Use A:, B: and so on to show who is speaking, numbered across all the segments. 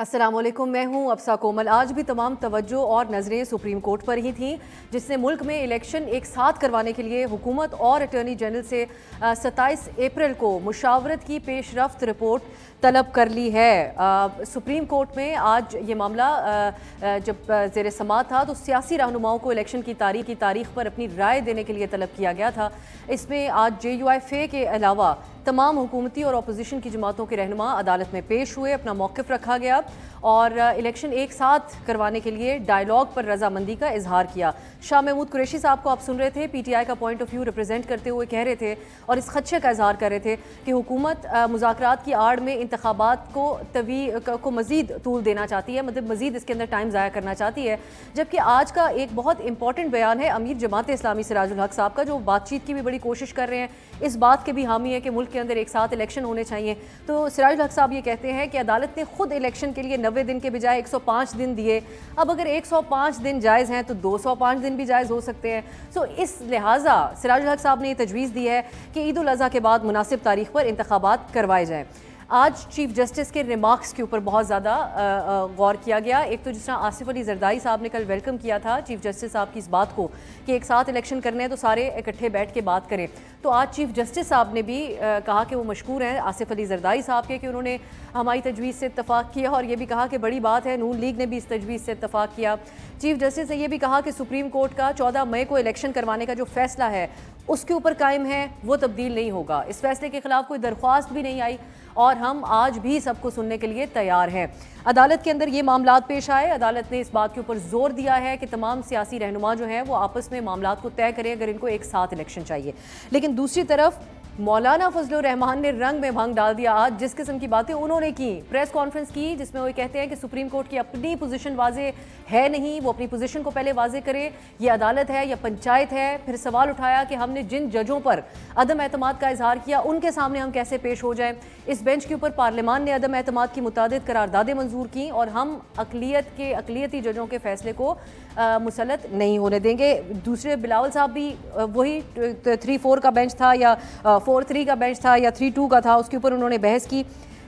A: अस्सलामुअलैकुम, मैं हूं अफसा कोमल। आज भी तमाम तवज्जो और नज़रें सुप्रीम कोर्ट पर ही थीं, जिसने मुल्क में इलेक्शन एक साथ करवाने के लिए हुकूमत और अटॉर्नी जनरल से 27 अप्रैल को मुशावरत की पेशरफ्त रिपोर्ट तलब कर ली है। सुप्रीम कोर्ट में आज ये मामला जब ज़ेर समाअत था तो सियासी रहनुमाओं को इलेक्शन की तारीख पर अपनी राय देने के लिए तलब किया गया था। इसमें आज JUIFA के अलावा तमाम हुकूमती और अपोजिशन की जमातों के रहनुमा अदालत में पेश हुए, अपना मौक़िफ़ रखा गया और इलेक्शन एक साथ करवाने के लिए डायलॉग पर रजामंदी का इजहार किया। शाह महमूद कुरैशी साहब को आप सुन रहे थे, PTI का पॉइंट ऑफ व्यू रिप्रेजेंट करते हुए कह रहे थे और इस खदशे का इजहार कर रहे थे कि हुकूमत मुज़ाकरात की आड़ में इंतखाबात को मज़ीद तूल देना चाहती है, मतलब मज़ीद इसके अंदर टाइम ज़ाया करना चाहती है। जबकि आज का एक बहुत इंपॉर्टेंट बयान है अमीर जमात इस्लामी सिराजुल हक साहब का, जो बातचीत की भी बड़ी कोशिश कर रहे हैं, इस बात के भी हामी है कि मुल्क के अंदर एक साथ इलेक्शन होने चाहिए। तो सिराजुल हक साहब ये कहते हैं कि अदालत ने खुद इलेक्शन के लिए 90 दिन के बजाय 105 दिन दिए। अब अगर 105 दिन जायज़ हैं तो 205 दिन भी जायज़ हो सकते हैं। सो इस लिहाजा सिराजुल हक साहब ने ये तजवीज़ दी है कि ईद उल अज़हा के बाद मुनासिब तारीख पर इंतखाबात करवाए जाएँ। आज चीफ जस्टिस के रिमार्क्स के ऊपर बहुत ज़्यादा गौर किया गया। एक तो जिस तरह आसिफ अली जरदारी साहब ने कल वेलकम किया था चीफ जस्टिस साहब की इस बात को कि एक साथ इलेक्शन करने हैं तो सारे इकट्ठे बैठ के बात करें, तो आज चीफ जस्टिस साहब ने भी कहा कि वो मशकूर हैं आसिफ अली जरदारी साहब के कि उन्होंने हमारी तजवीज़ से इत्तफाक किया और ये भी कहा कि बड़ी बात है नून लीग ने भी इस तजवीज़ से इत्तफाक किया। चीफ जस्टिस ने यह भी कहा कि सुप्रीम कोर्ट का 14 मई को इलेक्शन करवाने का जो फैसला है उसके ऊपर कायम है, वो तब्दील नहीं होगा। इस फैसले के खिलाफ कोई दरख्वास्त भी नहीं आई और हम आज भी सबको सुनने के लिए तैयार हैं। अदालत के अंदर ये मामलात पेश आए। अदालत ने इस बात के ऊपर जोर दिया है कि तमाम सियासी रहनुमा जो हैं वो आपस में मामलात को तय करें अगर इनको एक साथ इलेक्शन चाहिए। लेकिन दूसरी तरफ मौलाना फजलुर रहमान ने रंग में भंग डाल दिया। आज जिस किस्म की बातें उन्होंने की, प्रेस कॉन्फ्रेंस की जिसमें वो कहते हैं कि सुप्रीम कोर्ट की अपनी पोजीशन वाजे है नहीं, वो अपनी पोजीशन को पहले वाजे करे, ये अदालत है या पंचायत है। फिर सवाल उठाया कि हमने जिन जजों पर अदम एतमाद का इजहार किया उनके सामने हम कैसे पेश हो जाएं। इस बेंच के ऊपर पार्लियामान ने अदम एतमाद की मुतादिद करारदादें मंजूर की और हम अकलियती जजों के फैसले को मुसलत नहीं होने देंगे। दूसरे बिलावल साहब भी वही 3-4 का बेंच था या 4-3 का बेंच था या 3-2 का था, उसके ऊपर उन्होंने बहस की।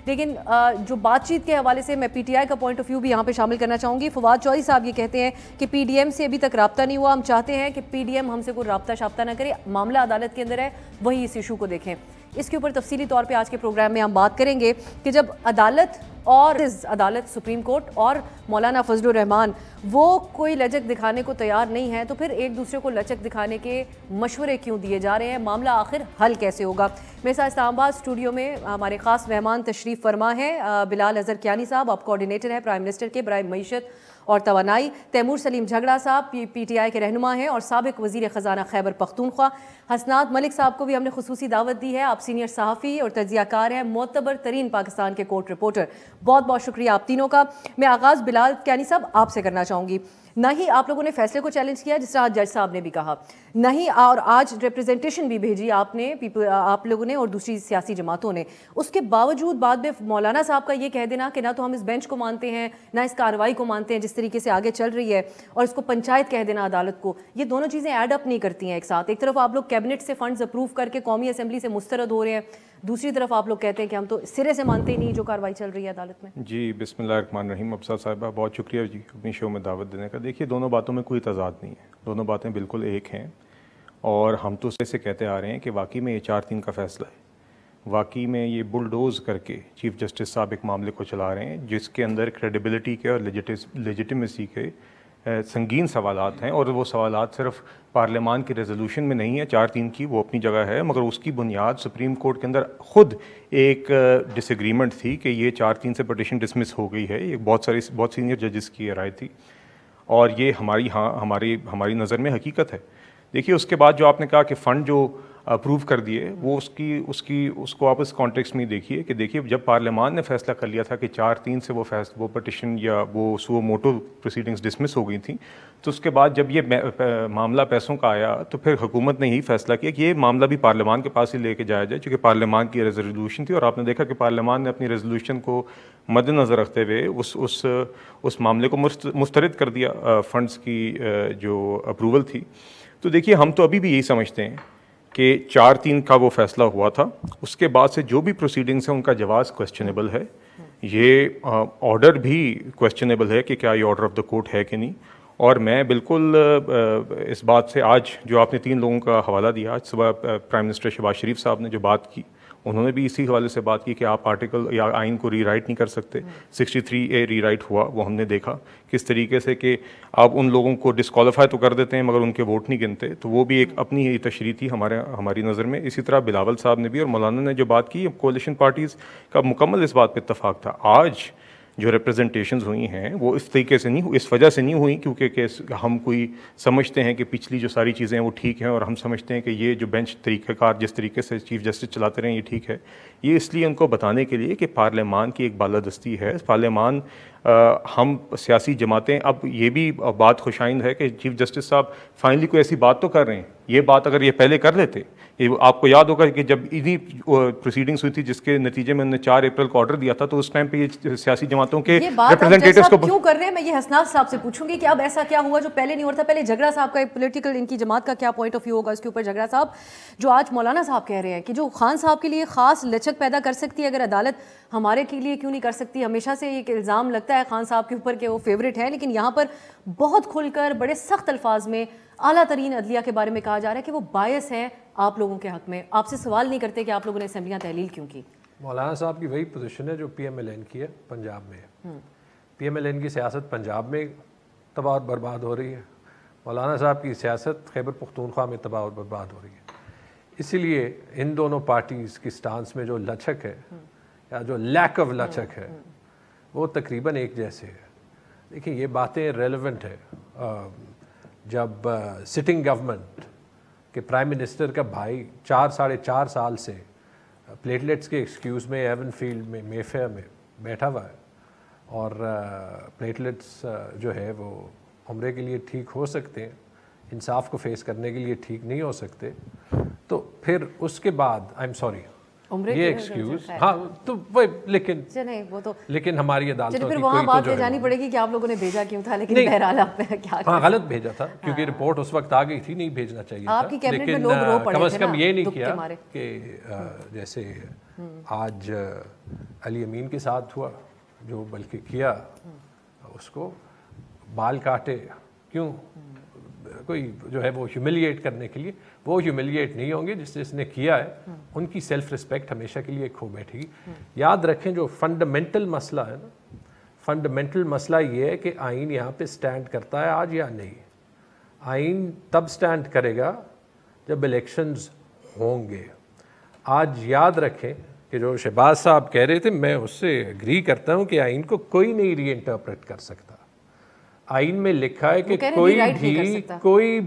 A: लेकिन जो बातचीत के हवाले से मैं PTI का पॉइंट ऑफ व्यू भी यहाँ पे शामिल करना चाहूँगी। फवाद चौधरी साहब ये कहते हैं कि PDM से अभी तक रब्ता नहीं हुआ, हम चाहते हैं कि PDM हमसे कोई रब्ता शाब्ता ना करे, मामला अदालत के अंदर है, वही इस इशू को देखें। इसके ऊपर तफसीली तौर पे आज के प्रोग्राम में हम बात करेंगे कि जब अदालत सुप्रीम कोर्ट और मौलाना फजलुर रहमान वो कोई लचक दिखाने को तैयार नहीं है तो फिर एक दूसरे को लचक दिखाने के मशवरे क्यों दिए जा रहे हैं, मामला आखिर हल कैसे होगा। मेरे साथ इस्लामाबाद स्टूडियो में हमारे खास मेहमान तशरीफ़ फरमा है बिलाल अजहर कियानी साहब, आप कोऑर्डिनेटर हैं प्राइम मिनिस्टर के बराए मईशत और तवानाई। तैमूर सलीम झगड़ा साहब PTI के रहनुमा हैं और साबिक वज़ीर ख़जाना खैबर पख्तूनख्वा। हसनात मलिक साहब को भी हमने खुसूसी दावत दी है, आप सीनियर सहाफ़ी और तज्ज़ियाकार हैं, मोतबर तरीन पाकिस्तान के कोर्ट रिपोर्टर। बहुत बहुत शुक्रिया आप तीनों का। मैं आगाज़ बिलाल कियानी साहब आपसे करना चाहूँगी। ना ही आप लोगों ने फैसले को चैलेंज किया जिस तरह जज साहब ने भी कहा, नहीं और आज रिप्रेजेंटेशन भी भेजी आप लोगों ने और दूसरी सियासी जमातों ने, उसके बावजूद बाद में मौलाना साहब का ये कह देना कि ना तो हम इस बेंच को मानते हैं ना इस कार्रवाई को मानते हैं जिस तरीके से आगे चल रही है, और इसको पंचायत कह देना अदालत को, ये दोनों चीज़ें ऐड अप नहीं करती हैं एक साथ। एक तरफ आप लोग कैबिनेट से फंड्स अप्रूव करके कौमी असम्बली से मुस्तरद हो रहे हैं, दूसरी तरफ आप लोग कहते हैं कि हम तो सिरे से मानते ही नहीं जो कार्रवाई चल रही है अदालत में।
B: जी बिस्मिल्लाहिर्रहमानिर्रहीम। अफसा साहिबा बहुत शुक्रिया जी अपनी शो में दावत देने का। देखिए दोनों बातों में कोई तज़ाद नहीं है, दोनों बातें बिल्कुल एक हैं और हम तो से कहते आ रहे हैं कि वाकई में ये 4-3 का फ़ैसला है, वाकई में ये बुलडोज़ करके चीफ़ जस्टिस साहब एक मामले को चला रहे हैं जिसके अंदर क्रेडिबिलिटी के और लेजिटिमेसी के संगीन सवालात हैं और वो सवालात सिर्फ पार्लियामान की रेजोल्यूशन में नहीं है 4-3 की, वो अपनी जगह है, मगर उसकी बुनियाद सुप्रीम कोर्ट के अंदर ख़ुद एक डिसएग्रीमेंट थी कि ये 4-3 से पटिशन डिसमिस हो गई है। ये बहुत सीनियर जजेस की राय थी और ये हमारी नज़र में हकीकत है। देखिए उसके बाद जो आपने कहा कि फ़ंड जो अप्रूव कर दिए वो उसको आप इस कॉन्टेक्स्ट में देखिए कि देखिए जब पार्लियामान ने फैसला कर लिया था कि 4-3 से वो पटिशन या वो सुओ मोटो प्रोसीडिंग्स डिसमिस हो गई थी, तो उसके बाद जब ये मामला पैसों का आया तो फिर हुकूमत ने यही फैसला किया कि ये मामला भी पार्लियामान के पास ही लेके जाया जाए, चूँकि पार्लियामान की रेजोल्यूशन थी और आपने देखा कि पार्लियामान ने अपनी रेजोल्यूशन को मद्देनज़र रखते हुए उस मामले को मुस्तरद कर दिया फ़ंड्स की जो अप्रूवल थी। तो देखिए हम तो अभी भी यही समझते हैं कि 4-3 का वो फैसला हुआ था, उसके बाद से जो भी प्रोसीडिंग्स हैं उनका जवाज़ क्वेश्चनेबल है। ये ऑर्डर भी क्वेश्चनेबल है कि क्या ये ऑर्डर ऑफ द कोर्ट है कि नहीं। और मैं बिल्कुल इस बात से, आज जो आपने 3 लोगों का हवाला दिया, आज सुबह प्राइम मिनिस्टर शहबाज शरीफ साहब ने जो बात की, उन्होंने भी इसी हवाले से बात की कि आप आर्टिकल या आइन को रीराइट नहीं कर सकते। 63A रीराइट हुआ, वो हमने देखा किस तरीके से कि आप उन लोगों को डिस्क्वालीफाई तो कर देते हैं मगर उनके वोट नहीं गिनते। तो वो भी एक अपनी ही तशरीह थी हमारी नज़र में। इसी तरह बिलावल साहब ने भी और मौलाना ने जो बात की, कोalition पार्टीज़ का मुकम्मल इस बात पर इत्तफाक था। आज जो रिप्रेजेंटेशंस हुई हैं वो इस तरीके से नहीं, इस वजह से नहीं हुई क्योंकि हम कोई समझते हैं कि पिछली जो सारी चीज़ें हैं वो ठीक हैं और हम समझते हैं कि ये जो बेंच तरीक़ाकार जिस तरीके से चीफ जस्टिस चलाते रहे ये ठीक है। ये इसलिए उनको बताने के लिए कि पार्लियामान की एक बालादस्ती है। पार्लियामान हम सियासी जमातें, अब ये भी बात खुशाइंद है कि चीफ जस्टिस साहब फाइनली कोई ऐसी बात तो कर रहे हैं। ये बात अगर ये पहले कर लेते, ये आपको याद होगा कि जब इन्हीं प्रोसीडिंग्स हुई थी जिसके नतीजे में उन्होंने 4 अप्रैल को ऑर्डर दिया था, तो उस टाइम पे ये सियासी जमातों के रिप्रेजेंटेटिव्स को
A: क्यों कर रहे हैं, मैं ये हसनाज साहब से पूछूंगी कि अब ऐसा क्या हुआ जो पहले नहीं हो रहा था। पहले झगड़ा साहब का एक पॉलिटिकल, इनकी जमात का क्या पॉइंट ऑफ व्यू होगा इसके ऊपर। झगड़ा साहब, जो आज मौलाना साहब कह रहे हैं कि जो खान साहब के लिए खास लचक पैदा कर सकती है अगर अदालत, हमारे के लिए क्यों नहीं कर सकती। हमेशा से एक इल्ज़ाम लगता है खान साहब के ऊपर कि वो फेवरेट है, लेकिन यहाँ पर बहुत खुलकर बड़े सख्त अल्फाज में आला तरीन अदलिया के बारे में कहा जा रहा है कि वो बायस है आप लोगों के हक में। आपसे सवाल नहीं करते कि आप लोगों ने असेंबलियां तहलील क्यों की।
C: मौलाना साहब की वही पोजीशन है जो PMLN की है पंजाब में। PMLN की सियासत पंजाब में तबाह और बर्बाद हो रही है, मौलाना साहब की सियासत खैबर पख्तूनख्वा में तबाह और बर्बाद हो रही है। इसीलिए इन दोनों पार्टीज़ की स्टांस में जो लचक है या जो लैक ऑफ लचक है वो तकरीबन एक जैसे है। देखिए, ये बातें रेलेवेंट है जब सिटिंग गवर्नमेंट के प्राइम मिनिस्टर का भाई 4-4.5 साल से प्लेटलेट्स के एक्सक्यूज़ में एवनफील्ड में मेफेयर में बैठा हुआ है और प्लेटलेट्स जो है वो उम्रे के लिए ठीक हो सकते हैं, इंसाफ को फेस करने के लिए ठीक नहीं हो सकते, तो फिर उसके बाद आई एम सॉरी ये एक्सक्यूज, हाँ तो वो, लेकिन नहीं वो तो, लेकिन हमारी अदालतों
A: फिर वहाँ बात ले जानी पड़ेगी कि आप लोगों ने भेजा क्यों था, लेकिन बहरहाल आपने क्या,
C: हाँ गलत भेजा था क्योंकि रिपोर्ट उस वक्त आ गई थी, नहीं भेजना चाहिए था, लेकिन कम से कम ये नहीं किया कि जैसे आज अली अमीन के साथ हुआ, जो बल्कि किया उसको बाल काटे, क्यों, कोई जो है वो ह्यूमिलिएट करने के लिए, वो ह्यूमिलिएट नहीं होंगे जिसने किया है, उनकी सेल्फ रिस्पेक्ट हमेशा के लिए खो बैठेगी। याद रखें जो फंडामेंटल मसला है ना, फंडामेंटल मसला ये है कि आइन यहाँ पे स्टैंड करता है आज या नहीं। आइन तब स्टैंड करेगा जब इलेक्शंस होंगे। आज याद रखें कि जो शहबाज साहब कह रहे थे, मैं उससे एग्री करता हूँ कि आइन को कोई नहीं री इंटरप्रेट कर सकता। आइन में लिखा है कि कोई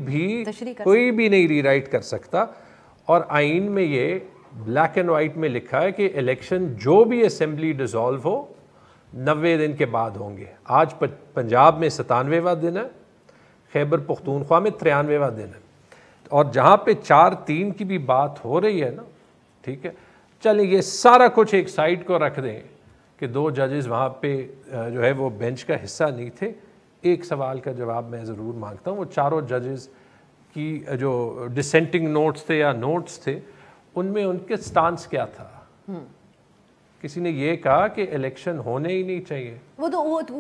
C: भी नहीं रीराइट कर सकता, और आइन में ये ब्लैक एंड वाइट में लिखा है कि इलेक्शन जो भी असेंबली डिसॉल्व हो 90 दिन के बाद होंगे। आज पंजाब में 97वां दिन है, खैबर पख्तूनख्वा में 93वां दिन है, और जहाँ पे 4-3 की भी बात हो रही है ना, ठीक है, चलें ये सारा कुछ एक साइड को रख दें कि 2 जजेस वहाँ पे जो है वो बेंच का हिस्सा नहीं थे। एक सवाल का जवाब मैं ज़रूर मांगता हूँ, वो चारों जजेस की जो डिसेंटिंग नोट्स थे या नोट्स थे, उनमें उनके स्टांस क्या था? किसी ने ये कहा कि इलेक्शन होने ही नहीं चाहिए, वो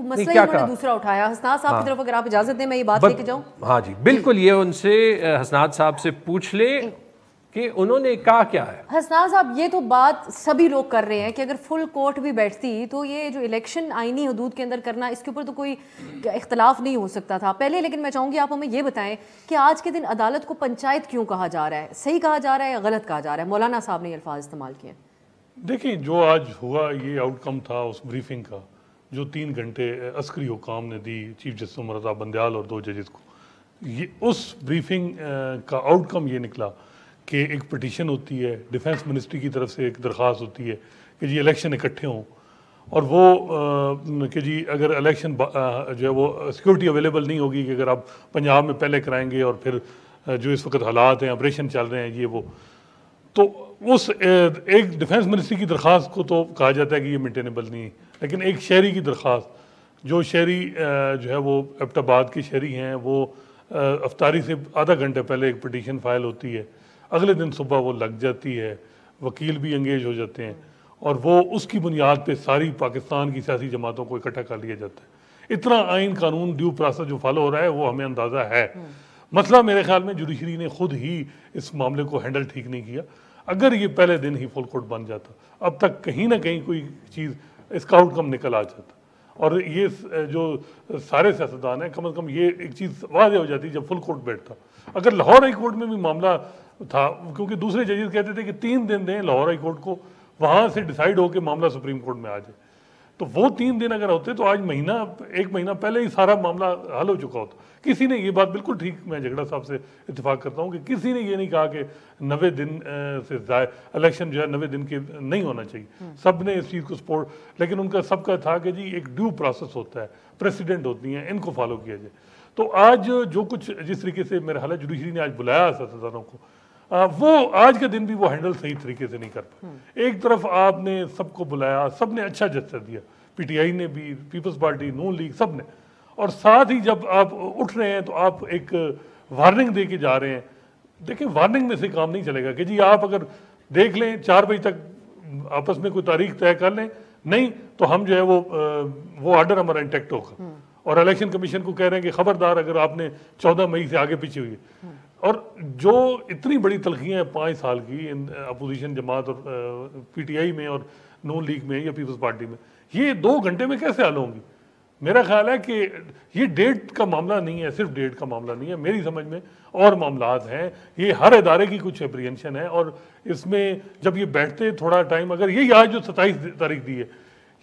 A: मसला ही उन्होंने दूसरा उठाया। हसनाद साहब की तरफ अगर आप इजाज़त दें मैं ये बात लेके जाऊँ।
C: हाँ जी बिल्कुल, ये उनसे हसनाद साहब से पूछ ले कि उन्होंने कहा क्या है।
A: हसनाद साहब, ये तो बात सभी लोग कर रहे हैं कि अगर फुल कोर्ट भी बैठती तो ये जो इलेक्शन आईनी हदूद के अंदर करना, इसके ऊपर तो कोई इख्तलाफ नहीं हो सकता था पहले। लेकिन मैं चाहूँगी आप हमें ये बताएं कि आज के दिन अदालत को पंचायत क्यों कहा जा रहा है? सही कहा जा रहा है या गलत कहा जा रहा है? मौलाना साहब ने ये अल्फाज इस्तेमाल किए।
D: देखिए, जो आज हुआ ये आउटकम था उस ब्रीफिंग का, जो 3 घंटे अस्करी हुकाम ने दी चीफ जस्टिस उमर रज़ा बंदयाल और 2 जजेस को, ये उस ब्रीफिंग का आउटकम ये निकला कि एक पटिशन होती है, डिफेंस मिनिस्ट्री की तरफ से एक दरख्वास्त होती है कि जी इलेक्शन इकट्ठे हों, और वो कि जी अगर इलेक्शन जो है वो सिक्योरिटी अवेलेबल नहीं होगी कि अगर आप पंजाब में पहले कराएंगे और फिर जो इस वक्त हालात हैं, ऑपरेशन चल रहे हैं ये वो, तो उस एक डिफेंस मिनिस्ट्री की दरख्वास्त को तो कहा जाता है कि ये मेंटेनेबल नहीं है, लेकिन एक शहरी की दरख्वास्त, जो शहरी जो है वो एबटाबाद के शहरी हैं, वो अफ्तारी से आधा घंटे पहले एक पटिशन फाइल होती है, अगले दिन सुबह वो लग जाती है, वकील भी एंगेज हो जाते हैं, और वो उसकी बुनियाद पे सारी पाकिस्तान की सियासी जमातों को इकट्ठा कर लिया जाता है। इतना आइन कानून ड्यू प्रोसेस जो फॉलो हो रहा है वो हमें अंदाज़ा है। मसला मेरे ख्याल में जुडिशरी ने खुद ही इस मामले को हैंडल ठीक नहीं किया। अगर ये पहले दिन ही फुल कोर्ट बन जाता, अब तक कहीं ना कहीं कोई चीज़ इसका आउटकम निकल आ जाता। और ये जो सारे सियासतदान हैं, कम से कम ये एक चीज़ वाज़ेह हो जाती जब फुल कोर्ट बैठता। अगर लाहौर हाई कोर्ट में भी मामला था, क्योंकि दूसरे जजेस कहते थे कि 3 दिन दें लाहौर हाई कोर्ट को, वहाँ से डिसाइड हो के मामला सुप्रीम कोर्ट में आ जाए, तो वो 3 दिन अगर होते तो आज एक महीना पहले ही सारा मामला हल हो चुका होता। किसी ने ये बात बिल्कुल ठीक, मैं झगड़ा साहब से इत्तेफाक करता हूँ कि किसी ने ये नहीं कहा कि 90 दिन से इलेक्शन जो है 90 दिन के नहीं होना चाहिए। सब ने इस चीज़ को सपोर्ट, लेकिन उनका सबका था कि जी एक ड्यू प्रोसेस होता है, प्रेसिडेंट होती हैं, इनको फॉलो किया जाए। तो आज जो कुछ जिस तरीके से मेरा ख्याल है जुडिशरी ने आज बुलाया सियासतदानों को, वो आज के दिन भी वो हैंडल सही तरीके से नहीं कर पाए। एक तरफ आपने सबको बुलाया, सब ने अच्छा जस्टिस दिया, पीटीआई ने भी, पीपल्स पार्टी, नून लीग, सब ने, और साथ ही जब आप उठ रहे हैं तो आप एक वार्निंग दे के जा रहे हैं। देखिए वार्निंग में से काम नहीं चलेगा कि जी आप अगर देख लें 4 बजे तक आपस में कोई तारीख तय कर लें, नहीं तो हम जो है वो ऑर्डर हमारा इंटेक्ट होगा। और इलेक्शन कमीशन को कह रहे हैं कि खबरदार अगर आपने 14 मई से आगे पीछे हुई है। और जो इतनी बड़ी तलखियाँ हैं 5 साल की अपोजिशन जमात और पीटीआई में और नून लीग में या पीपल्स पार्टी में, ये 2 घंटे में कैसे हल होंगी? मेरा ख्याल है कि ये डेट का मामला नहीं है, सिर्फ डेट का मामला नहीं है, मेरी समझ में और मामलात हैं। ये हर इदारे की कुछ एप्रीहेंशन है, और इसमें जब ये बैठते थोड़ा टाइम, अगर ये आज जो 27 तारीख दी है,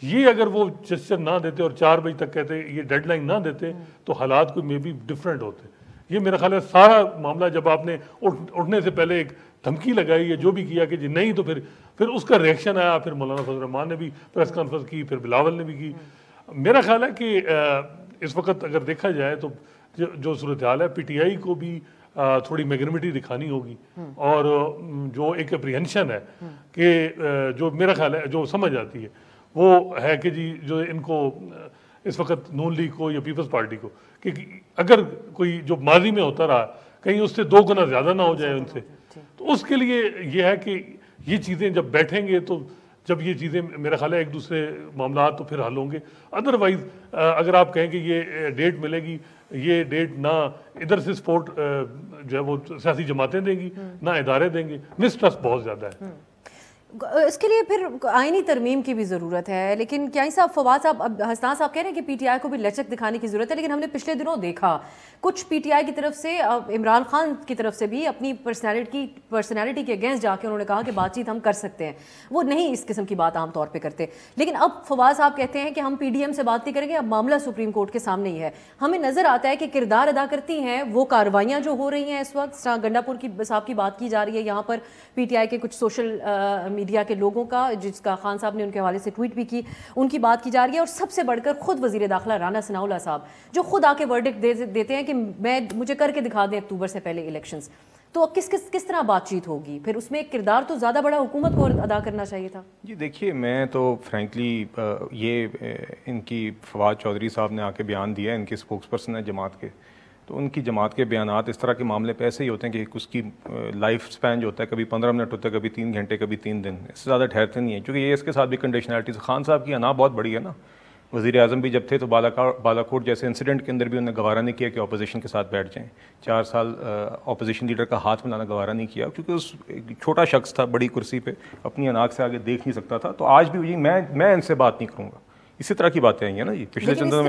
D: ये अगर वो जेस्चर ना देते और 4 बजे तक कहते, ये डेडलाइन ना देते, तो हालात कोई मे बी डिफरेंट होते। ये मेरा ख्याल है सारा मामला जब आपने उठने से पहले एक धमकी लगाई है, जो भी किया कि जी नहीं, तो फिर उसका रिएक्शन आया। फिर मौलाना फजल रहमान ने भी प्रेस कॉन्फ्रेंस की, फिर बिलावल ने भी की। मेरा ख्याल है कि इस वक्त अगर देखा जाए तो जो सूरत हाल है, पीटीआई को भी थोड़ी मैग्नेमिटी दिखानी होगी, और जो एक अप्रीहेंशन है कि जो मेरा ख्याल है जो समझ आती है वो है कि जी जो इनको इस वक्त नून लीग को या पीपल्स पार्टी को, कि अगर कोई जो माजी में होता रहा कहीं उससे 2 गुना ज़्यादा ना हो जाए उनसे, तो उसके लिए ये है कि ये चीज़ें जब बैठेंगे तो जब ये चीज़ें मेरा ख्याल है एक दूसरे मामला तो फिर हल होंगे। अदरवाइज़ अगर आप कहें कि ये डेट मिलेगी, ये डेट ना इधर से सपोर्ट जो है वो सियासी जमातें देंगी, ना इदारे देंगे, मिसट्रस्ट बहुत ज़्यादा है।
A: इसके लिए फिर आईनी तरमीम की भी ज़रूरत है। लेकिन क्या साहब, फवाद साहब, हसनान साहब कह रहे हैं कि पीटीआई को भी लचक दिखाने की ज़रूरत है, लेकिन हमने पिछले दिनों देखा कुछ पीटीआई की तरफ से, इमरान खान की तरफ से भी अपनी पर्सनैलिटी के अगेंस्ट जाके उन्होंने कहा कि बातचीत हम कर सकते हैं। वो नहीं इस किस्म की बात आमतौर पर करते। लेकिन अब फवाद साहब कहते हैं कि हम पीडीएम से बात नहीं करेंगे, अब मामला सुप्रीम कोर्ट के सामने ही है। हमें नज़र आता है कि किरदार अदा करती हैं वो कार्रवाइयाँ जो हो रही हैं इस वक्त। गंडापुर की साहब की बात की जा रही है, यहाँ पर पीटीआई के कुछ सोशल मीडिया के लोगों का, जिसका खान साहब ने उनके हवाले से ट्वीट भी की, उनकी बात की जा रही है। और सबसे बढ़कर खुद वजीर दाखिला राना सनाउल्लाह साहब जो खुद आके वर्डिक्ट देते हैं कि मुझे करके दिखा दें अक्टूबर से पहले इलेक्शंस। तो किस तरह बातचीत होगी? फिर उसमें एक किरदार तो ज़्यादा बड़ा हुकूमत को अदा करना चाहिए था।
B: जी देखिए, मैं तो फ्रैंकली ये इनकी फवाद चौधरी साहब ने आके बयान दिया, इनके स्पोक्स पर्सन है जमात के, तो उनकी जमात के बयानात इस तरह के मामले पे ऐसे ही होते हैं कि उसकी लाइफ स्पैन जो होता है कभी 15 मिनट होता है, कभी 3 घंटे, कभी 3 दिन, इससे ज़्यादा ठहरते नहीं है। क्योंकि ये इसके साथ भी कंडीशनलिटीज़, खान साहब की अना बहुत बड़ी है ना। वज़ीर आज़म भी जब थे तो बालाकोट जैसे इंसिडेंट के अंदर भी उन्होंने गवारा नहीं किया कि अपोजिशन के साथ बैठ जाएं। 4 साल अपोजिशन लीडर का हाथ मिलाना गवारा नहीं किया, क्योंकि उस छोटा शख्स था बड़ी कुर्सी पे, अपनी अनाक से आगे देख नहीं सकता था। तो आज भी वही मैं इनसे बात नहीं करूँगा। इसी तरह की बातें आई हैं ना जी पिछले चंद में।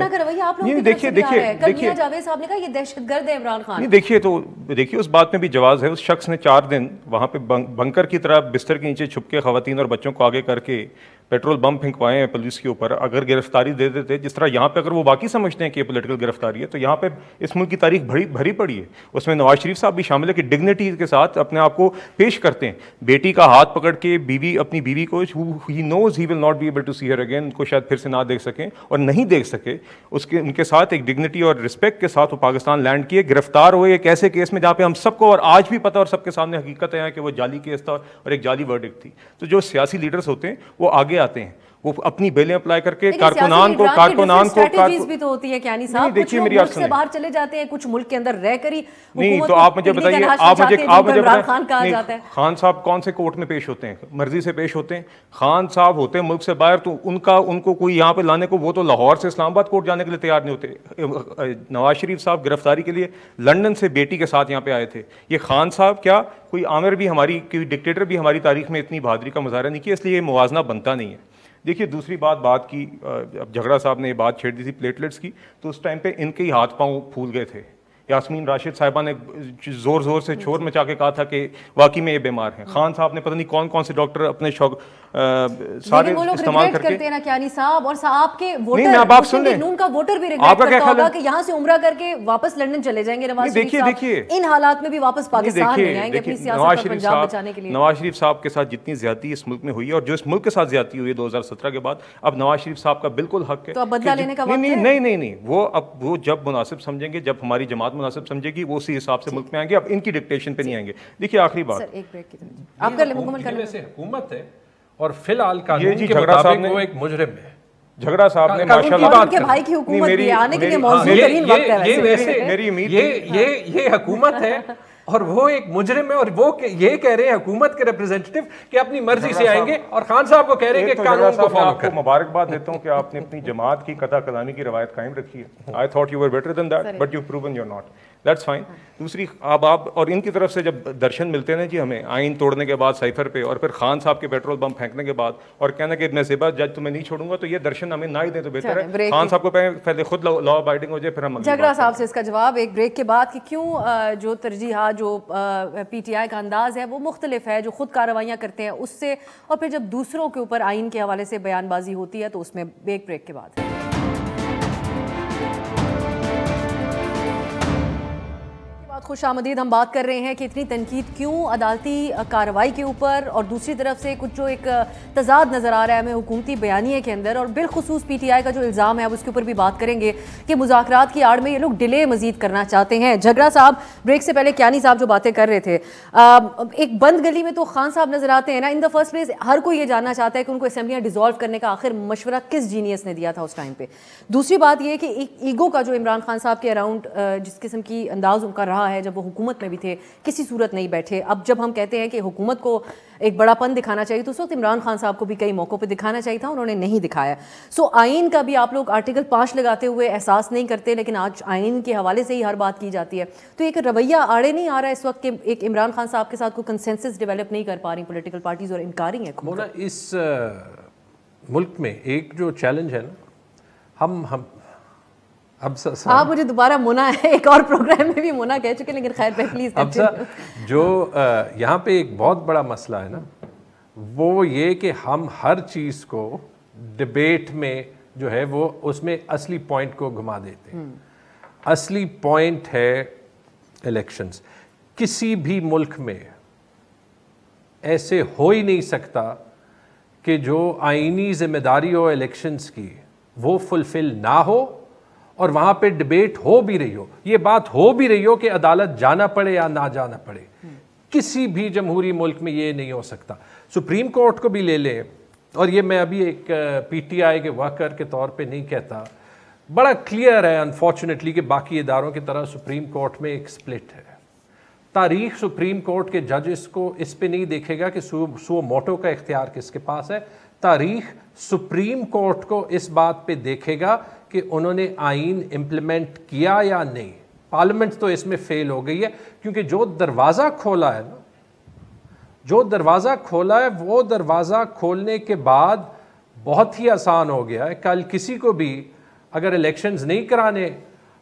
A: नहीं देखिए जावेद साहब ने कहा ये दहशतगर्द है इमरान खान।
B: नहीं देखिए उस बात में भी जवाब है। उस शख्स ने 4 दिन वहाँ पे बंकर की तरह बिस्तर के नीचे छुप के खवातीन और बच्चों को आगे करके पेट्रोल बम फेंकवाए हैं पुलिस के ऊपर। अगर गिरफ्तारी दे देते, जिस तरह यहाँ पे अगर वो बाकी समझते हैं कि ये पॉलिटिकल गिरफ्तारी है, तो यहाँ पे इस मुल्क की तारीख भरी पड़ी है। उसमें नवाज शरीफ साहब भी शामिल है कि डिग्निटी के साथ अपने आप को पेश करते हैं। बेटी का हाथ पकड़ के अपनी बीवी को, he knows he will not be able to see her again, उनको शायद फिर से ना देख सकें और नहीं देख सके, उनके साथ एक डिग्निटी और रिस्पेक्ट के साथ वो पाकिस्तान लैंड किए, गिरफ्तार हुए एक ऐसे केस में जहाँ पे हम सबको और आज भी पता और सबके सामने हकीकत है कि वो जाली केस था और एक जाली वर्डिक्ट थी। तो जो सियासी लीडर्स होते हैं वो आगे आते हैं, वो अपनी बेलें अप्लाई करके
A: स्ट्रेटजीज भी तो होती है क्यानी साहब,
B: देखिए मेरी
A: मुल्क से बाहर चले जाते हैं, कुछ मुल्क के अंदर रहकर ही
B: नहीं, तो आप मुझे बताइए, आप मुझे बताइए खान साहब कौन से कोर्ट में पेश होते हैं? मर्जी से पेश होते हैं। खान साहब होते हैं मुल्क से बाहर, तो उनको कोई यहाँ पे लाने को, वो तो लाहौर से इस्लामाबाद कोर्ट जाने के लिए तैयार नहीं होते। नवाज शरीफ साहब गिरफ्तारी के लिए लंदन से बेटी के साथ यहाँ पे आए थे। ये खान साहब क्या कोई आमिर भी हमारी, कोई डिक्टेटर भी हमारी तारीख में इतनी बहादुरी का मुजाहरा नहीं किया, इसलिए ये मुवाजना बनता नहीं है। देखिए दूसरी बात की, अब झगड़ा साहब ने ये बात छेड़ दी थी प्लेटलेट्स की, तो उस टाइम पे इनके ही हाथ पांव फूल गए थे। यास्मीन राशिद साहिबा ने जोर जोर से शोर मचा के कहा था कि वाकई में ये बीमार हैं। खान साहब ने पता नहीं कौन कौन से डॉक्टर अपने शौक सारे इस्तेमाल करके
A: ना क्यानी साहब, और आपके वोटर,
B: नहीं, आप बात सुन लें,
A: नून का वोटर भी रिग्रेट करता होगा कि यहाँ से उम्रा करके वापस लंदन चले जाएंगे नवाज शरीफ साहब। देखिए इन हालात में भी वापस पाकिस्तान नहीं आएंगे अपनी सियासत पर पंजाब बचाने के लिए।
B: नवाज शरीफ साहब के साथ जितनी ज्यादती इस मुल्क में हुई है, और जो इस मुल्क के साथ ज्यादती हुई है 2017 के बाद, अब नवाज शरीफ साहब का बिल्कुल हक है।
A: तो अब बदला लेने का वक्त है?
B: नहीं, वो जब मुनासिब समझेंगे, जब हमारी जमात मुनासिब समझेगी, वो उसी हिसाब से मुल्क में आएंगे। अब इनकी डिक्टेशन पे नहीं आएंगे। देखिए आखिरी बात,
A: एक ब्रेक की तरफ आप कर ले, मुकम्मल कर ले।
C: हुकूमत है और फिलहाल कानून के मुताबिक वो एक मुजरिम है।
B: झगड़ा साहब ने माशाल्लाह
A: के भाई की हुकूमत भी आने के लिए मौजूद तरीन वक्त है।
C: ये वैसे मेरी उम्मीद ये हुकूमत है और वो एक मुजरिम है, और वो ये कह रहे हैं हुकूमत के रिप्रेजेंटेटिव कि अपनी मर्जी से आएंगे, और खान साहब को कह रहे हैं कि कानून को फॉलो करें।
B: आपको मुबारकबाद देता हूं कि आपने अपनी जमात की कथा कलामी की रवायत कायम रखी है। I thought you were better than that, but you proven you are not, that's fine. दूसरी, अब आप और इनकी तरफ से जब दर्शन मिलते हैं ना जी हमें, आइन तोड़ने के बाद साइफर पे, और फिर खान साहब के पेट्रोल बम फेंकने के बाद, और कहना कि मैं ज़िबा जज तुम्हें नहीं छोड़ूंगा, तो ये दर्शन हमें ना ही दे तो बेहतर है। खान साहब को पहले खुद लॉ अबाइडिंग हो जाए, फिर हम
A: झगड़ा साहब से इसका जवाब एक ब्रेक के बाद कि क्यों जो तरजीहात, जो PTI का अंदाज है वो मुख्तलिफ है, जो खुद कार्रवाइयाँ करते हैं उससे, और फिर जब दूसरों के ऊपर आइन के हवाले से बयानबाजी होती है तो उसमें एक ब्रेक के बाद। खुशामदीद, हम बात कर रहे हैं कि इतनी तनकीद क्यों अदालती कार्रवाई के ऊपर, और दूसरी तरफ से कुछ जो एक तजाद नज़र आ रहा है हमें हुकूमती बयानिए के अंदर, और बिलखुसूस PTI का जो इल्ज़ाम है अब उसके ऊपर भी बात करेंगे कि मुज़ाकरात की आड़ में ये लोग डिले मज़ीद करना चाहते हैं। झगड़ा साहब, ब्रेक से पहले क्यानी साहब जो बातें कर रहे थे, एक बंद गली में तो खान साहब नज़र आते हैं ना। इन द फर्स्ट प्लेस हर कोई ये जानना चाहता है कि उनको असेंबलियाँ डिसॉल्व करने का आखिर मशवरा किस जीनियस ने दिया था उस टाइम पर। दूसरी बात यह कि एक ईगो का जो इमरान खान साहब के अराउंड जिस किस्म की अंदाज़ उनका रहा है, जब वो हुकूमत में भी थे किसी सूरत नहीं बैठे। अब जब हम कहते हैं कि हुकूमत को एक बड़ापन दिखाना चाहिए, तो उस वक्त इमरान खान साहब को भी कई मौकों पे दिखाना चाहिए था, उन्होंने नहीं दिखाया। सो आइन का भी आप लोग आर्टिकल 5 लगाते हुए एहसास नहीं करते, लेकिन आज आइन के हवाले से ही हर बात की जाती है। तो एक रवैया आड़े नहीं आ रहा है इस वक्त कि एक इमरान खान साहब के साथ कोई कंसेंसस डेवलप नहीं कर पा रही पॉलिटिकल पार्टीज, और इनकारी है
C: मोना। इस मुल्क में एक जो चैलेंज है ना, हम अब
A: आप मुझे दोबारा मोना है, एक और प्रोग्राम में भी मोना कह चुके, लेकिन खैर पे प्लीज।
C: अब जो यहाँ पे एक बहुत बड़ा मसला है ना, वो ये कि हम हर चीज़ को डिबेट में जो है वो उसमें असली पॉइंट को घुमा देते हैं। असली पॉइंट है इलेक्शंस। किसी भी मुल्क में ऐसे हो ही नहीं सकता कि जो आईनी जिम्मेदारी हो इलेक्शंस की वो फुलफिल ना हो, और वहाँ पे डिबेट हो भी रही हो, ये बात हो भी रही हो कि अदालत जाना पड़े या ना जाना पड़े। किसी भी जमहूरी मुल्क में ये नहीं हो सकता। सुप्रीम कोर्ट को भी ले लें, और ये मैं अभी एक PTI के वर्कर के तौर पे नहीं कहता, बड़ा क्लियर है अनफॉर्चुनेटली कि बाकी इदारों की तरह सुप्रीम कोर्ट में एक स्प्लिट है। तारीख सुप्रीम कोर्ट के जजेस को इस पे नहीं देखेगा कि सो मोटो का इख्तियार किसके पास है। तारीख सुप्रीम कोर्ट को इस बात पे देखेगा कि उन्होंने आइन इम्प्लीमेंट किया या नहीं। पार्लियामेंट तो इसमें फेल हो गई है, क्योंकि जो दरवाज़ा खोला है ना, जो दरवाज़ा खोला है, वो दरवाज़ा खोलने के बाद बहुत ही आसान हो गया है। कल किसी को भी अगर इलेक्शंस नहीं कराने,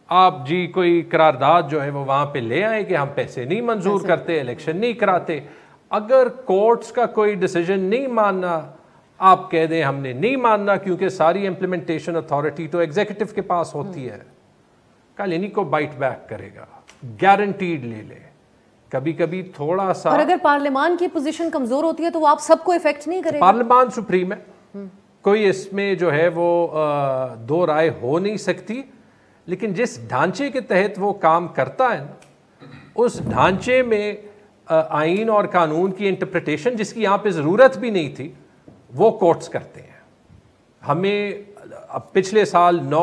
C: आप जी कोई करारदाद जो है वो वहाँ पे ले आए कि हम पैसे नहीं मंजूर करते, इलेक्शन नहीं कराते। अगर कोर्ट्स का कोई डिसीजन नहीं मानना, आप कह दें हमने नहीं मानना क्योंकि सारी इम्प्लीमेंटेशन अथॉरिटी तो एग्जीक्यूटिव के पास होती है, कल इन्हीं को बाइट बैक करेगा, गारंटीड ले ले। कभी कभी थोड़ा सा,
A: और अगर पार्लियामान की पोजीशन कमजोर होती है तो वो आप सबको इफेक्ट नहीं करेगा।
C: पार्लियामान सुप्रीम है, कोई इसमें जो है वो दो राय हो नहीं सकती, लेकिन जिस ढांचे के तहत वो काम करता है ना, उस ढांचे में आइन और कानून की इंटरप्रिटेशन जिसकी यहाँ पे ज़रूरत भी नहीं थी, वो कोर्ट्स करते हैं। हमें पिछले साल 9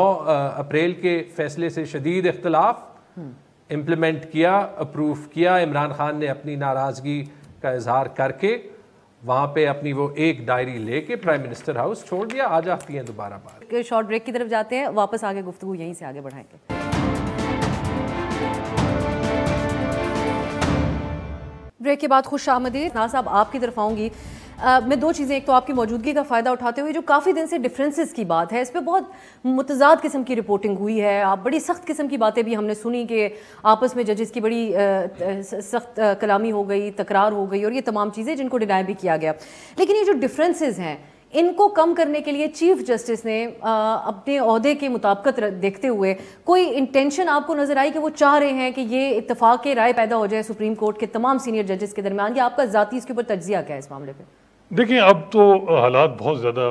C: अप्रैल के फैसले से शदीद इख्तलाफ इम्प्लीमेंट किया, अप्रूव किया। इमरान खान ने अपनी नाराज़गी का इजहार करके वहाँ पे अपनी वो एक डायरी लेके प्राइम मिनिस्टर हाउस छोड़ दिया। आ जाती हैं दोबारा बात।
A: शॉर्ट ब्रेक की तरफ जाते हैं, वापस आगे गुफ्तगू यहीं से आगे बढ़ाएंगे। ब्रेक के बाद खुश आमदीद। ना साहब आपकी तरफ आऊँगी। मैं दो चीज़ें, एक तो आपकी मौजूदगी का फ़ायदा उठाते हुए जो काफ़ी दिन से डिफरेंसेस की बात है, इस पर बहुत मुतज़ाद किस्म की रिपोर्टिंग हुई है। आप बड़ी सख्त किस्म की बातें भी हमने सुनी कि आपस में जजेस की बड़ी सख्त कलामी हो गई, तकरार हो गई और ये तमाम चीज़ें जिनको डिनाई भी किया गया। लेकिन ये जो डिफरेंसेस हैं इनको कम करने के लिए चीफ जस्टिस ने अपने ओहदे के मुताबिकत देखते हुए कोई इंटेंशन आपको नज़र आई कि वो चाह रहे हैं कि ये इत्तफाक के राय पैदा हो जाए सुप्रीम कोर्ट के तमाम सीनियर जजेस के दरमियान, या आपका ज़ाती इसके ऊपर तज्जिया क्या है इस मामले पर?
D: देखिए, अब तो हालात बहुत ज़्यादा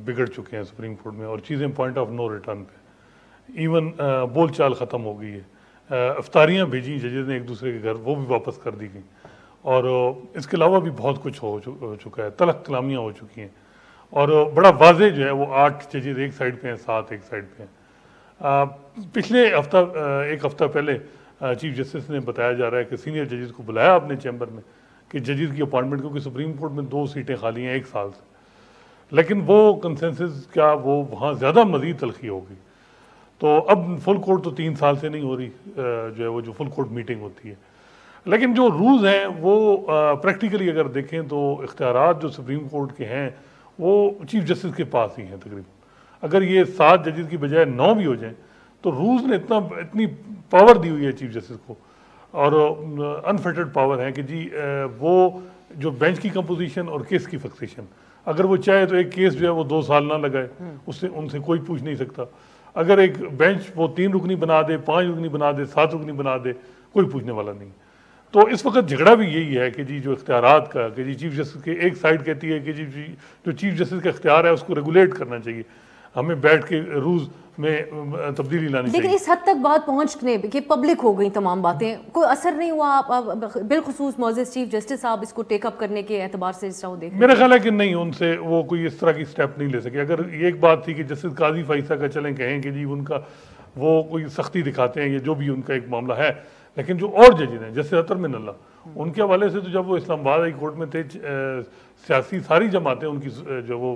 D: बिगड़ चुके हैं सुप्रीम कोर्ट में और चीज़ें पॉइंट ऑफ नो रिटर्न पे, इवन बोलचाल ख़त्म हो गई है। अफ्तारियाँ भेजी जजेस ने एक दूसरे के घर, वो भी वापस कर दी गई और इसके अलावा भी बहुत कुछ हो चुका है। तलख कलामियाँ हो चुकी हैं और बड़ा वाज़े जो है वो 8 जजेस एक साइड पे हैं, 7 एक साइड पे हैं। पिछले एक हफ़्ता पहले चीफ जस्टिस ने बताया जा रहा है कि सीनियर जजेस को बुलाया अपने चैम्बर में कि जजेस की अपॉइंटमेंट, क्योंकि सुप्रीम कोर्ट में 2 सीटें खाली हैं 1 साल से, लेकिन वो कंसेंसस क्या वो वहाँ ज़्यादा मज़ीद तलखी होगी। तो अब फुल कोर्ट तो 3 साल से नहीं हो रही जो है वो जो फुल कोर्ट मीटिंग होती है, लेकिन जो रूल्स हैं वो प्रैक्टिकली अगर देखें तो इख्तियारात जो सुप्रीम कोर्ट के हैं वो चीफ जस्टिस के पास ही हैं तकरीबन। अगर ये 7 जजेस की बजाय 9 भी हो जाएं तो रूल्स ने इतनी पावर दी हुई है चीफ जस्टिस को और अनफिटेड पावर है कि जी वो जो बेंच की कंपोजिशन और केस की फिक्सेशन, अगर वो चाहे तो एक केस जो है वो 2 साल ना लगाए, उससे उनसे कोई पूछ नहीं सकता। अगर एक बेंच वो 3 रुकनी बना दे, 5 रुकनी बना दे, 7 रुकनी बना दे, कोई पूछने वाला नहीं। तो इस वक्त झगड़ा भी यही है कि जी जो इख्तियारात का, कि जी चीफ जस्टिस के एक साइड कहती है कि जी जो चीफ जस्टिस का इख्तियार है उसको रेगुलेट करना चाहिए, हमें बैठ के रूल्स में तब्दीली लानी चाहिए।
A: लेकिन इस हद तक बात पहुंचने कि पब्लिक हो गई तमाम बातें, कोई असर नहीं हुआ बिलखुसूस मौजूद चीफ जस्टिस साहब इसको टेकअप करने के एतबार से इस तरह देख?
D: मेरा ख्याल है कि नहीं, उनसे वो कोई इस तरह की स्टेप नहीं ले सके। अगर ये एक बात थी कि जस्टिस काजी फाइसा का चलें कहें कि जी उनका वो कोई सख्ती दिखाते हैं, ये जो भी उनका एक मामला है, लेकिन जो और जजेस हैं जैसे अतर मिनल्ला, उनके हवाले से तो जब वो इस्लामाबाद हाई कोर्ट में थे सियासी सारी जमातें उनकी जो वो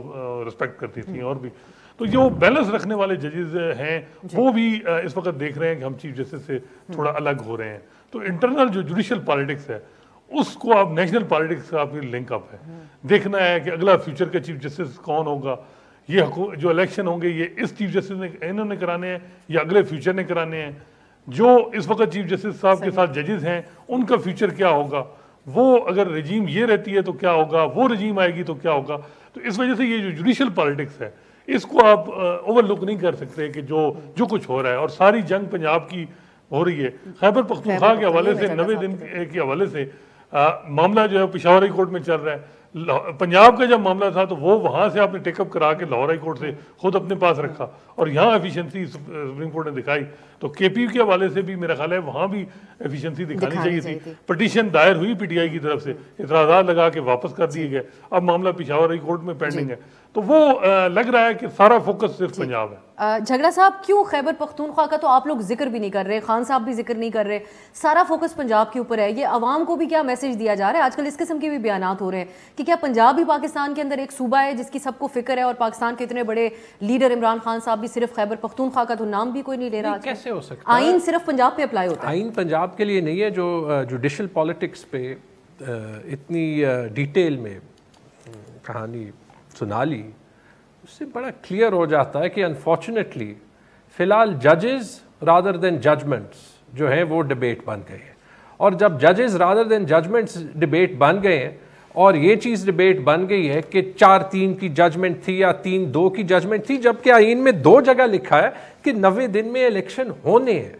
D: रिस्पेक्ट करती थी और भी, तो जो बैलेंस रखने वाले जजेस हैं वो भी इस वक्त देख रहे हैं कि हम चीफ जस्टिस से थोड़ा अलग हो रहे हैं। तो इंटरनल जो जुडिशल पॉलिटिक्स है उसको आप नेशनल पॉलिटिक्स का आपकी लिंकअप है, देखना है कि अगला फ्यूचर का चीफ जस्टिस कौन होगा, ये जो इलेक्शन होंगे ये इस चीफ जस्टिस ने इन्होंने कराने हैं या अगले फ्यूचर ने कराने हैं, जो इस वक्त चीफ जस्टिस साहब के साथ जजेस हैं उनका फ्यूचर क्या होगा, वो अगर रजीम ये रहती है तो क्या होगा, वो रजीम आएगी तो क्या होगा। तो इस वजह से ये जो जुडिशल पॉलिटिक्स है इसको आप ओवरलुक नहीं कर सकते कि जो कुछ हो रहा है। और सारी जंग पंजाब की हो रही है, खैबर पख्तूनख्वा के हवाले से 90 दिन के हवाले से मामला जो है पेशावर हाई कोर्ट में चल रहा है। पंजाब का जब मामला था तो वो वहाँ से आपने टेकअप करा के लाहौर हाई कोर्ट से खुद अपने पास रखा और यहाँ एफिशिएंसी सुप्रीम कोर्ट ने दिखाई। तो केपी के हवाले से भी मेरा ख्याल है वहाँ भी एफिशिएंसी दिखानी चाहिए थी। पिटीशन दायर हुई पीटीआई की तरफ से, इतराज़ात लगा के वापस कर दिए गए, अब मामला पेशावर हाई कोर्ट में पेंडिंग है। तो वो लग रहा है कि सारा फोकस सिर्फ पंजाब है।
A: झगड़ा साहब, क्यों खैबर पख्तूनख्वा का तो आप लोग जिक्र भी नहीं कर रहे, खान साहब भी जिक्र नहीं कर रहे, सारा फोकस पंजाब के ऊपर है। ये अवाम को भी क्या मैसेज दिया जा रहा है? आजकल इस किस्म के भी बयानात हो रहे हैं कि क्या पंजाब भी पाकिस्तान के अंदर एक सूबा है जिसकी सबको फिक्र है और पाकिस्तान के इतने बड़े लीडर इमरान खान साहब भी सिर्फ खैबर पख्तूनख्वा का तो नाम भी कोई नहीं ले रहा।
C: कैसे हो सकता है?
A: आइन सिर्फ पंजाब पे अप्लाई होता है।
C: आइन पंजाब के लिए नहीं है। जो जुडिशल पॉलिटिक्स पे इतनी डिटेल में कहानी सुना ली, उससे बड़ा क्लियर हो जाता है कि अनफॉर्चुनेटली फ़िलहाल जजेस रादर देन जजमेंट्स जो है वो डिबेट बन गए हैं। और जब जजेस रादर देन जजमेंट्स डिबेट बन गए हैं और ये चीज़ डिबेट बन गई है कि 4-3 की जजमेंट थी या 3-2 की जजमेंट थी, जबकि आइन में 2 जगह लिखा है कि 90 दिन में इलेक्शन होने हैं,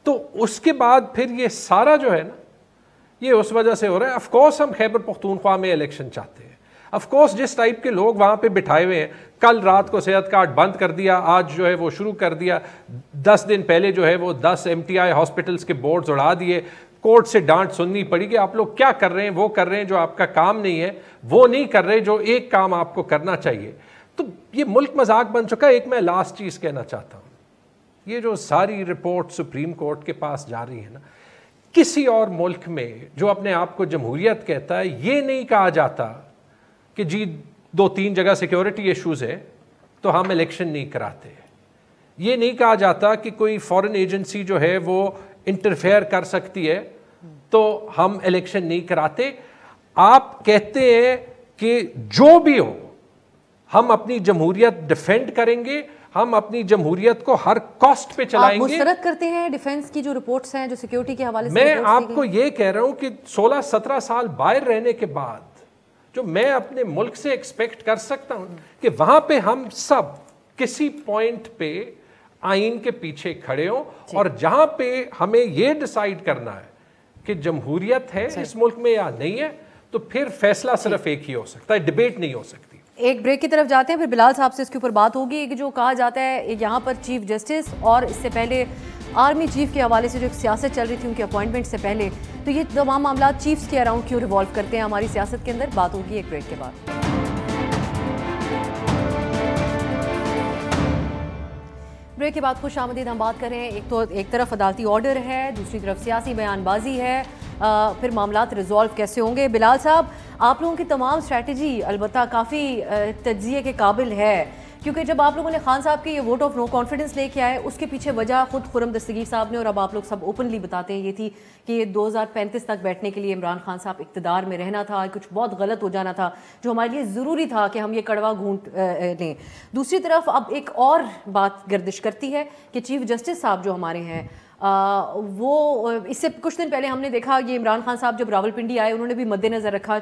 C: तो उसके बाद फिर ये सारा जो है ना ये उस वजह से हो रहा है। ऑफकोर्स हम खैबर पख्तूनख्वा में इलेक्शन चाहते हैं, ऑफकोर्स जिस टाइप के लोग वहाँ पे बिठाए हुए हैं, कल रात को सेहत कार्ड बंद कर दिया, आज जो है वो शुरू कर दिया, 10 दिन पहले जो है वो 10 MTI हॉस्पिटल्स के बोर्ड्स उड़ा दिए, कोर्ट से डांट सुननी पड़ी कि आप लोग क्या कर रहे हैं, वो कर रहे हैं जो आपका काम नहीं है, वो नहीं कर रहे जो एक काम आपको करना चाहिए। तो ये मुल्क मजाक बन चुका है। एक मैं लास्ट चीज़ कहना चाहता हूँ, ये जो सारी रिपोर्ट सुप्रीम कोर्ट के पास जा रही है ना, किसी और मुल्क में जो अपने आप को जमहूरियत कहता है, ये नहीं कहा जाता कि जी 2-3 जगह सिक्योरिटी इश्यूज है तो हम इलेक्शन नहीं कराते। ये नहीं कहा जाता कि कोई फॉरेन एजेंसी जो है वो इंटरफेयर कर सकती है तो हम इलेक्शन नहीं कराते। आप कहते हैं कि जो भी हो हम अपनी जमहूरियत डिफेंड करेंगे, हम अपनी जमहूरियत को हर कॉस्ट पे चलाएंगे।
A: आप मुस्तरद करते हैं डिफेंस की जो रिपोर्ट्स हैं, जो सिक्योरिटी के हवाले से?
C: मैं आपको ये कह रहा हूं कि 16-17 साल बाहर रहने के बाद जो मैं अपने मुल्क से एक्सपेक्ट कर सकता हूं कि वहां पे हम सब किसी पॉइंट पे आइन के पीछे खड़े हों, और जहां पे हमें ये डिसाइड करना है कि जमहूरियत है इस मुल्क में या नहीं है, तो फिर फैसला सिर्फ एक ही हो सकता है, डिबेट नहीं हो सकती।
A: एक ब्रेक की तरफ जाते हैं, फिर बिलाल साहब से इसके ऊपर बात होगी कि जो कहा जाता है यहाँ पर चीफ जस्टिस और इससे पहले आर्मी चीफ के हवाले से जो एक सियासत चल रही थी उनके अपॉइंटमेंट से पहले, तो ये तमाम मामला चीफ्स के अराउंड क्यों रिवॉल्व करते हैं हमारी सियासत के अंदर? बात होगी एक ब्रेक के बाद। ब्रेक के बाद खुश आमदीद हम बात करें। एक तरफ अदालती ऑर्डर है, दूसरी तरफ सियासी बयानबाजी है, फिर मामलात रिजॉल्व कैसे होंगे? बिलाल साहब, आप लोगों की तमाम स्ट्रैटेजी अलबत्ता काफ़ी तज्जिए के काबिल है, क्योंकि जब आप लोगों ने खान साहब के ये वोट ऑफ नो कॉन्फिडेंस लेके आए, उसके पीछे वजह खुद खुर्रम दस्तगीर साहब ने और अब आप लोग सब ओपनली बताते हैं ये थी कि ये 2035 तक बैठने के लिए इमरान खान साहब इक़्तिदार में रहना था, कुछ बहुत गलत हो जाना था जो हमारे लिए ज़रूरी था कि हम ये कड़वा घूंट लें। दूसरी तरफ अब एक और बात गर्दिश करती है कि चीफ जस्टिस साहब जो हमारे हैं वो इससे कुछ दिन पहले हमने देखा ये इमरान खान साहब जब रावलपिंडी आए उन्होंने भी मद्देनज़र रखा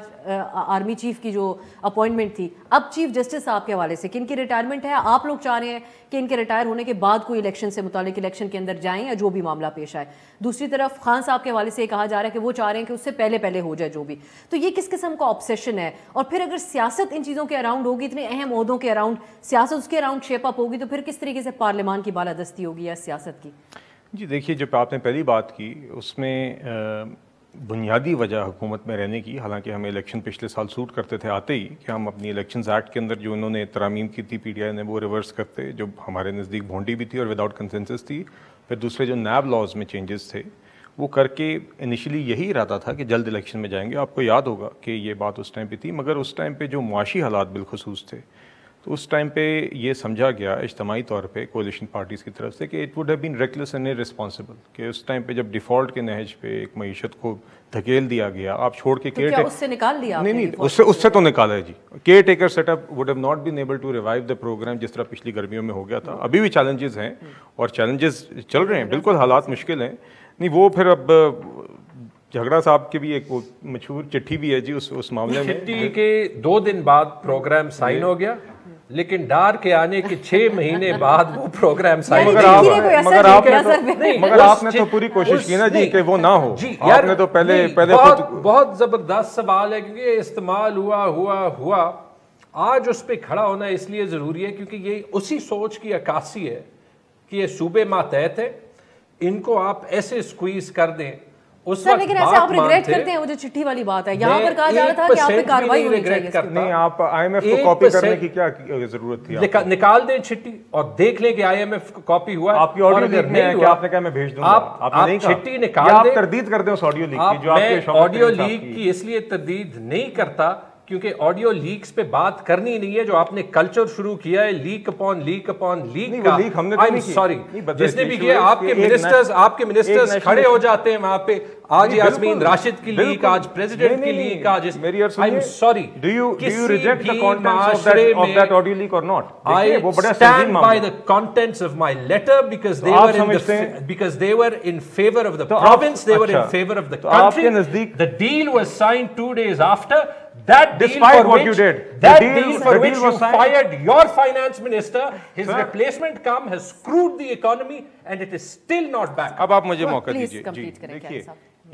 A: आर्मी चीफ की जो अपॉइंटमेंट थी। अब चीफ जस्टिस साहब के हवाले से कि इनकी रिटायरमेंट है, आप लोग चाह रहे हैं कि इनके रिटायर होने के बाद कोई इलेक्शन से मुतालिक इलेक्शन के अंदर जाएं या जो भी मामला पेश आए। दूसरी तरफ खान साहब के हवाले से कहा जा रहा है कि वो चाह रहे हैं कि उससे पहले पहले हो जाए जो भी। तो ये किस किस्म का ऑब्सेशन है? और फिर अगर सियासत इन चीज़ों के अराउंड होगी, इतने अहम ओहदों के अराउंड सियासत उसके अराउंड शेप अप होगी, तो फिर किस तरीके से पार्लियामान की बालादस्ती होगी या सियासत की?
B: जी देखिए, जब आपने पहली बात की उसमें बुनियादी वजह हुकूमत में रहने की, हालांकि हमें इलेक्शन पिछले साल सूट करते थे आते ही कि हम अपनी इलेक्शंस एक्ट के अंदर जो उन्होंने तरामीम की थी पीटीआई ने, वो रिवर्स करते, जो हमारे नज़दीक भोंडी भी थी और विदाउट कंसेंसस थी। फिर दूसरे जो नैब लॉज में चेंजेस थे वो करके इनिशियली यही इरादा था कि जल्द इलेक्शन में जाएंगे। आपको याद होगा कि ये बात उस टाइम पे थी, मगर उस टाइम पे जो मुआशी हालात बिलखसूस थे तो उस टाइम पे ये समझा गया इज्तमाही तौर पे कोalition पार्टीज़ की तरफ से कि it would have been reckless and irresponsible कि उस टाइम पे जब डिफ़ॉल्ट के नहज पे एक मईशत को धकेल दिया गया, आप छोड़ के
A: तो क्या उससे निकाल दिया?
B: नहीं, उससे तो निकाला है जी। Caretaker setup would have not been able to revive the programme जिस तरह पिछली गर्मियों में हो गया था। अभी भी चैलेंजेस हैं और चैलेंजेस चल रहे हैं, बिल्कुल हालात मुश्किल हैं। नहीं वो फिर अब झगड़ा साहब की भी एक मशहूर चिट्ठी भी है जी उस मामले में।
C: चिट्ठी के 2 दिन बाद प्रोग्राम साइन हो गया, लेकिन डार के आने के 6 महीने बाद वो प्रोग्राम साइन।
B: मगर आपने तो पूरी कोशिश की ना जी कि वो ना हो जी। आपने तो पहले
C: बहुत जबरदस्त सवाल है, क्योंकि इस्तेमाल हुआ आज उस पर खड़ा होना इसलिए जरूरी है क्योंकि ये उसी सोच की अक्कासी है कि ये सूबे मातहत है, इनको आप ऐसे स्क्वीज कर दें उस वक्त।
A: लेकिन ऐसे आप रिग्रेट करते हैं वो जो चिट्ठी वाली बात है, यहाँ पर कहा जा रहा था कि आप पे कार्रवाई होनी चाहिए।
B: नहीं, आप आईएमएफ को कॉपी करने की क्या जरूरत थी?
C: निकाल दें चिट्ठी और देख लें कि आईएमएफ कॉपी हुआ।
B: आपकी ऑडियो लीक में है कि आपने कहा मैं भेज दूंगा,
C: आप चिट्ठी निकाल दें।
B: आप तरदीद कर दें उस ऑडियो लीक की जो आपके
C: ऑडियो लीक की इसलिए तरदीद नहीं करता क्योंकि ऑडियो लीक्स पे बात करनी नहीं है, जो आपने कल्चर शुरू किया है लीक अपॉन लीक का।
B: लीक हमने तो नहीं
C: सॉरी, जिसने भी किया आपके मिनिस्टर्स खड़े हो जाते हैं वहां पे। आज यास्मीन राशिद की लीक, आज प्रेसिडेंट की लीक, आज I am sorry.
B: Do you reject the contents of that audio leak और नॉट?
C: वो बड़ा stand by the contents of my letter because they were in favor of the province, they were in favor of the country. The deal was signed 2 days after. That deal
B: despite what you did,
C: that deal for which you fired your finance minister, his replacement has screwed the economy and it is still not back.
B: अब आप मुझे मौका दीजिए जी। देखिए,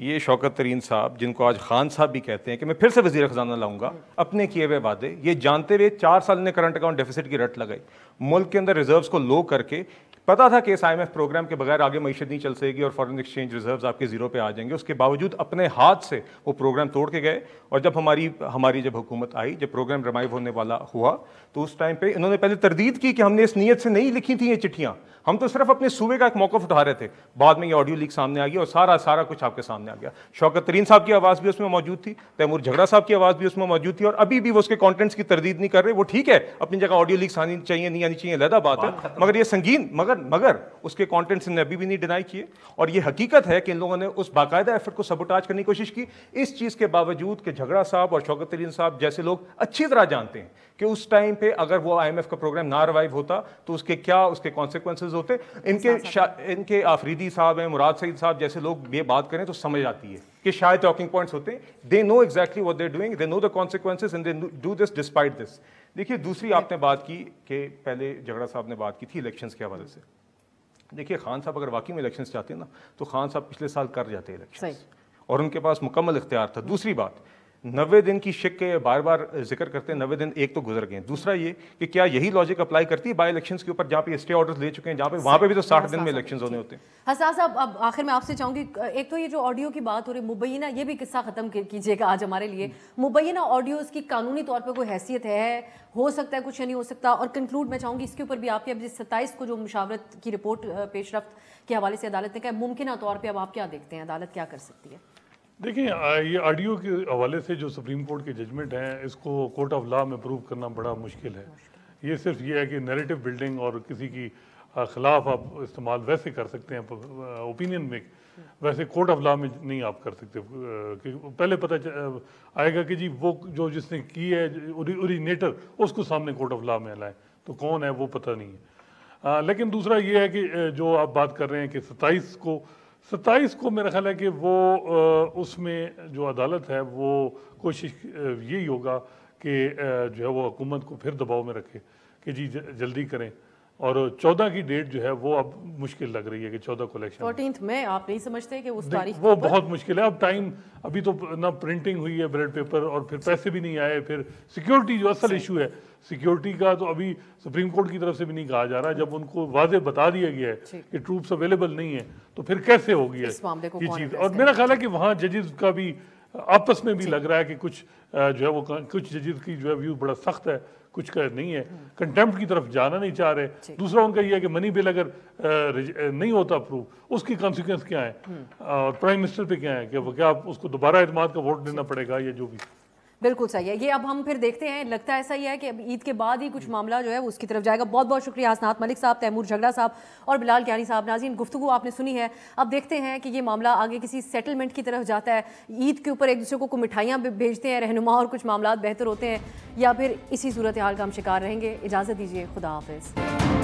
B: ये शौकत तरीन साहब जिनको आज खान साहब भी कहते हैं कि मैं फिर से वजीर खजाना लाऊंगा, अपने किए हुए वादे ये जानते हुए 4 साल ने करंट अकाउंट डेफिसिट की रट लगाई, मुल्क के अंदर रिजर्व्स को लो करके पता था कि इस IMF प्रोग्राम के बगैर आगे मईशत नहीं चल सकेगी और फॉरेन एक्सचेंज रिजर्व्स आपके जीरो पे आ जाएंगे। उसके बावजूद अपने हाथ से वो प्रोग्राम तोड़ के गए। और जब हमारी जब हुकूमत आई, जब प्रोग्राम रिवाइव होने वाला हुआ, तो उस टाइम पे इन्होंने पहले तरदीद की कि हमने इस नीयत से नहीं लिखी थी ये चिट्ठियां, हम तो सिर्फ अपने सूबे का एक मौक़िफ़ उठा रहे थे। बाद में ये ऑडियो लीक सामने आ गया और सारा कुछ आपके सामने आ गया। शौकत तरीन साहब की आवाज़ भी उसमें मौजूद थी, तैमूर झगड़ा साहब की आवाज़ भी उसमें मौजूद थी, और अभी भी वो उसके कंटेंट्स की तरदीद नहीं कर रहे। वो ठीक है, अपनी जगह ऑडियो लीक्स आनी चाहिए नहीं आनी चाहिए अलग बात है, मगर ये संगीन मगर उसके कंटेंट्स ने अभी भी नहीं डिनाई किए। और ये हकीकत है कि इन लोगों ने उस बाकायदा एफर्ट को सबोटाज करने की कोशिश की, इस चीज़ के बावजूद कि झगड़ा साहब और शौकत तरीन साहब जैसे लोग अच्छी तरह जानते हैं कि उस टाइम पे अगर वो IMF का प्रोग्राम ना रिवाइव होता तो उसके कॉन्सिक्वेंसेज होते। इनके आफरीदी साहब हैं, मुराद सईद साहब जैसे लोग ये बात करें तो समझ आती है कि शायद टॉकिंग पॉइंट्स होते हैं। They know exactly what they are doing, they know the consequences and they do this despite this. देखिए, दूसरी आपने बात की कि पहले झगड़ा साहब ने बात की थी इलेक्शंस के हवाले से। देखिए, खान साहब अगर वाकई में इलेक्शंस चाहते हैं ना, तो खान साहब पिछले साल कर जाते इलेक्शंस, और उनके पास मुकम्मल इख्तियार था। दूसरी बात, 90 दिन की शिक के बार बार जिक्र करते हैं, 90 दिन एक तो गुजर गए। दूसरा ये कि क्या यही लॉजिक अप्लाई करती है बाई इलेक्शंस के ऊपर, जहाँ पे स्टे ऑर्डर्स ले चुके हैं, जहाँ पे वहाँ पे भी तो 60 दिन में इलेक्शंस होने होते हैं।
A: हसन साहब, अब आखिर में आपसे चाहूंगी, एक तो ये जो ऑडियो की बात हो रही मुबैना, ये भी किस्सा खत्म कीजिएगा आज हमारे लिए। मुबैना ऑडियो की कानूनी तौर पर कोई हैसियत है, हो सकता है कुछ या नहीं हो सकता, और कंक्लूड मैं चाहूंगी इसके ऊपर भी आपके अब 27 को जो मुशावरत की रिपोर्ट पेशरफ्त के हवाले से अदालत ने कहा, मुमकिन तौर पर अब आप क्या देखते हैं, अदालत क्या कर सकती है?
D: देखिए, ये ऑडियो के हवाले से जो सुप्रीम कोर्ट के जजमेंट हैं, इसको कोर्ट ऑफ लॉ में प्रूव करना बड़ा मुश्किल है। ये सिर्फ ये है कि नैरेटिव बिल्डिंग और किसी की खिलाफ आप इस्तेमाल वैसे कर सकते हैं ओपिनियन में, वैसे कोर्ट ऑफ लॉ में नहीं आप कर सकते। कि पहले पता आएगा कि जी वो जो जिसने की है ओरिजिनेटर, उसको सामने कोर्ट ऑफ लॉ में लाए, तो कौन है वो पता नहीं है। लेकिन दूसरा ये है कि जो आप बात कर रहे हैं कि 27 को मेरा ख्याल है कि वो उसमें जो अदालत है वो कोशिश यही होगा कि जो है वो हुकूमत को फिर दबाव में रखे कि जी जल्दी करें। और 14 की डेट जो है वो अब मुश्किल लग रही है कि 14 को इलेक्शन,
A: 14 में आप नहीं समझते कि उस तारीख
D: वो बहुत मुश्किल है। अब टाइम अभी तो ना प्रिंटिंग हुई है बैलेट पेपर, और फिर पैसे भी नहीं आए, फिर सिक्योरिटी जो असल इशू है सिक्योरिटी का, तो अभी सुप्रीम कोर्ट की तरफ से भी नहीं कहा जा रहा। जब उनको वाजे बता दिया गया है कि ट्रूप्स अवेलेबल नहीं है, तो फिर कैसे होगी ये चीज़। और मेरा ख्याल है कि वहाँ जजेस का भी आपस में भी लग रहा है कि कुछ जो है वो कुछ जजेस की जो है व्यू बड़ा सख्त है, कुछ का नहीं है, कंटेम्प्ट की तरफ जाना नहीं चाह रहे। दूसरा उनका ये है कि मनी बिल अगर नहीं होता अप्रूव, उसकी कॉन्सिक्वेंस क्या है, और प्राइम मिनिस्टर पे क्या है कि वो क्या उसको दोबारा एतमाद का वोट देना पड़ेगा, या जो भी।
A: बिल्कुल सही है। ये अब हम फिर देखते हैं, लगता है ऐसा ही है कि अब ईद के बाद ही कुछ मामला जो है वो उसकी तरफ जाएगा। बहुत बहुत शुक्रिया हसनात मलिक साहब, तैमूर झगड़ा साहब और बिलाल कियानी साहब। नाज़रीन, गुफ्तगू आपने सुनी है, अब देखते हैं कि ये मामला आगे किसी सेटलमेंट की तरफ जाता है, ईद के ऊपर एक दूसरे को मिठाइयाँ भेजते हैं रहनुमा और कुछ मामला बेहतर होते हैं, या फिर इसी सूरत हाल का हम शिकार रहेंगे। इजाज़त दीजिए, खुदा हाफिज़।